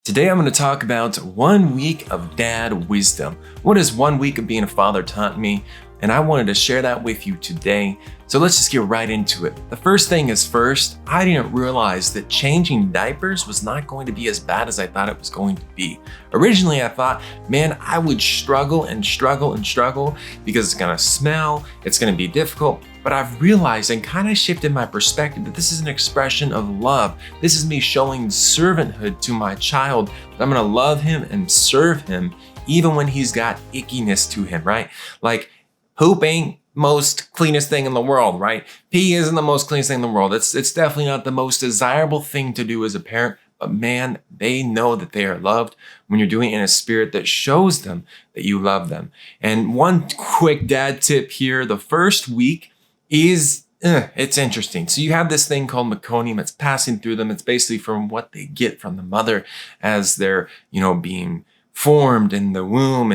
Today I'm going to talk about 1 week of dad wisdom. What has 1 week of being a father taught me? And I wanted to share that with you today. So let's just get right into it. The first thing is first, I didn't realize that changing diapers was not going to be as bad as I thought it was going to be. Originally I thought, man, I would struggle because it's gonna smell, it's gonna be difficult. But I've realized and kind of shifted my perspective that this is an expression of love. This is me showing servanthood to my child. That I'm gonna love him and serve him even when he's got ickiness to him, right? Like poop ain't most cleanest thing in the world, right? Pee isn't the most cleanest thing in the world. It's definitely not the most desirable thing to do as a parent, but man, they know that they are loved when you're doing it in a spirit that shows them that you love them. And one quick dad tip here, the first week is it's interesting. So you have this thing called meconium. It's passing through them. It's basically from what they get from the mother as they're, being formed in the womb.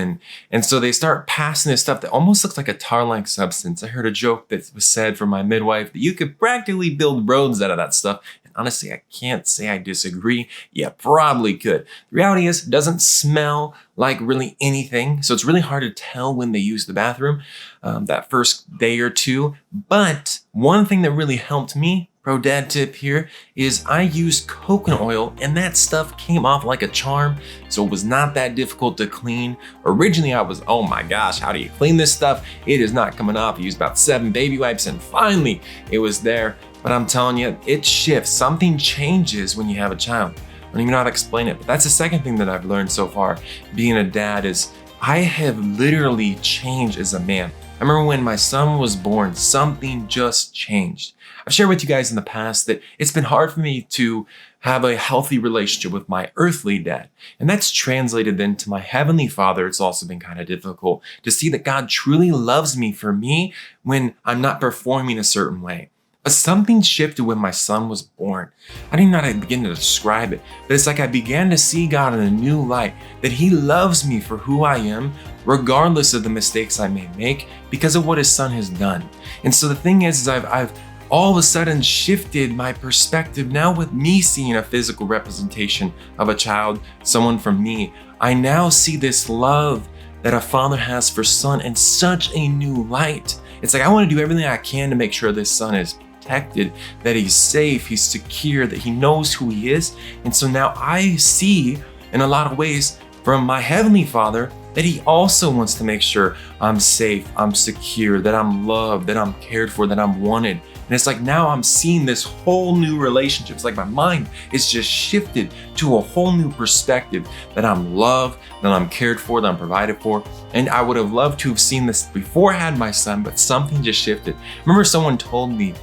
And so they start passing this stuff that almost looks like a tar-like substance. I heard a joke that was said from my midwife that you could practically build roads out of that stuff. And honestly, I can't say I disagree. Yeah, probably could. The reality is it doesn't smell like really anything. So it's really hard to tell when they use the bathroom that first day or two. But one thing that really helped me, pro dad tip here, is I used coconut oil and that stuff came off like a charm. So it was not that difficult to clean. Originally I was, oh my gosh, how do you clean this stuff? It is not coming off. I used about 7 baby wipes and finally it was there. But I'm telling you, it shifts. Something changes when you have a child. I don't even know how to explain it, but that's the second thing that I've learned so far being a dad is I have literally changed as a man. I remember when my son was born, something just changed. I've shared with you guys in the past that it's been hard for me to have a healthy relationship with my earthly dad. And that's translated then to my heavenly father. It's also been kind of difficult to see that God truly loves me for me when I'm not performing a certain way. But something shifted when my son was born. I don't even know how to begin to describe it, but it's like I began to see God in a new light, that he loves me for who I am, regardless of the mistakes I may make, because of what his son has done. And so the thing is I've all of a sudden shifted my perspective. Now with me seeing a physical representation of a child, someone from me, I now see this love that a father has for son in such a new light. It's like I want to do everything I can to make sure this son is protected, that he's safe, he's secure, that he knows who he is. And so now I see in a lot of ways from my heavenly father that he also wants to make sure I'm safe, I'm secure, that I'm loved, that I'm cared for, that I'm wanted. And it's like now I'm seeing this whole new relationship. It's like my mind is just shifted to a whole new perspective, that I'm loved, that I'm cared for, that I'm provided for. And I would have loved to have seen this before I had my son, but something just shifted. I remember someone told me,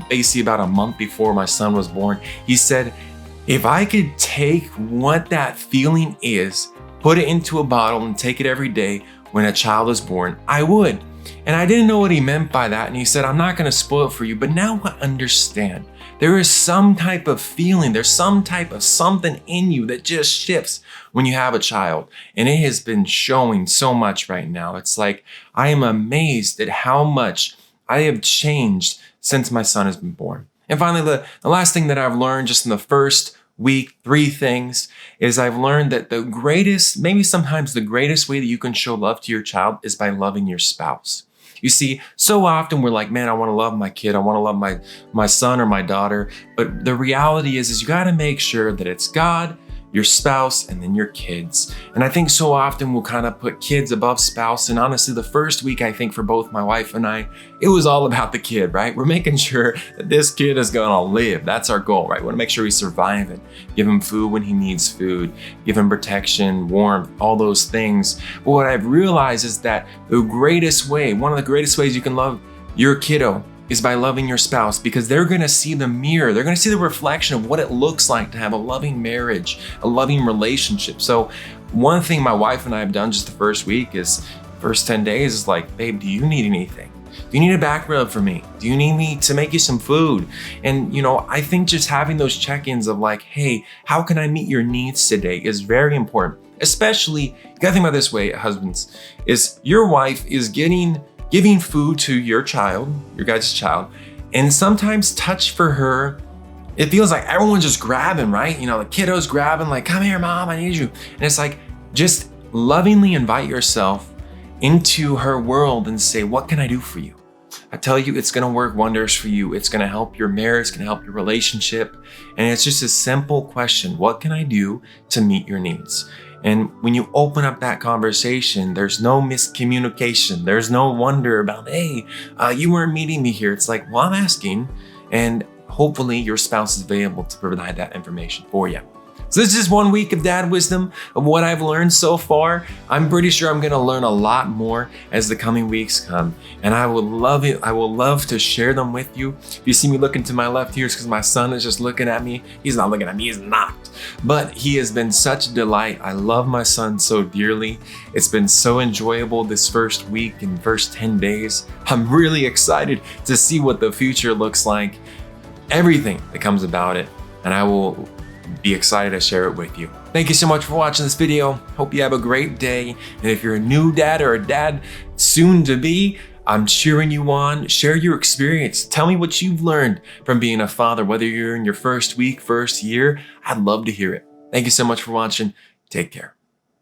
basically about a month before my son was born, he said, if I could take what that feeling is, put it into a bottle and take it every day when a child is born, I would. And I didn't know what he meant by that. And he said, I'm not going to spoil it for you, but now I understand. There is some type of feeling, there's some type of something in you that just shifts when you have a child. And it has been showing so much right now. It's like, I am amazed at how much I have changed since my son has been born. And finally, the last thing that I've learned just in the first week, 3 things, is I've learned that the greatest, maybe sometimes the greatest way that you can show love to your child is by loving your spouse. You see, so often we're like, man, I want to love my kid. I want to love my son or my daughter. But the reality is you got to make sure that it's God, your spouse, and then your kids. And I think so often we'll kind of put kids above spouse. And honestly, the first week, I think for both my wife and I, it was all about the kid, right? We're making sure that this kid is going to live. That's our goal, right? We want to make sure he's surviving. Give him food when he needs food. Give him protection, warmth, all those things. But what I've realized is that the greatest way, one of the greatest ways you can love your kiddo is by loving your spouse, because they're going to see the mirror. They're going to see the reflection of what it looks like to have a loving marriage, a loving relationship. So one thing my wife and I have done just the first week is, first 10 days is like, babe, do you need anything? Do you need a back rub for me? Do you need me to make you some food? And I think just having those check-ins of like, hey, how can I meet your needs today is very important. Especially, you gotta think about it this way, husbands, is your wife is giving food to your child, your guys' child, and sometimes touch for her it feels like everyone's just grabbing, right? You know, the kiddos grabbing, like, come here, mom, I need you. And it's like, just lovingly invite yourself into her world and say, what can I do for you? I tell you, it's gonna work wonders for you. It's gonna help your marriage, it's gonna help your relationship. And it's just a simple question. What can I do to meet your needs? And when you open up that conversation, there's no miscommunication. There's no wonder about, hey, you weren't meeting me here. It's like, well, I'm asking, and hopefully your spouse is available to provide that information for you. So this is 1 week of dad wisdom of what I've learned so far. I'm pretty sure I'm gonna learn a lot more as the coming weeks come. And I would love it. I will love to share them with you. If you see me looking to my left here, it's because my son is just looking at me. He's not looking at me, he's not. But he has been such a delight. I love my son so dearly. It's been so enjoyable this first week and first 10 days. I'm really excited to see what the future looks like, everything that comes about it. And I will be excited to share it with you. Thank you so much for watching this video. Hope you have a great day. And if you're a new dad or a dad soon to be, I'm cheering you on. Share your experience. Tell me what you've learned from being a father, whether you're in your first week, first year. I'd love to hear it. Thank you so much for watching. Take care.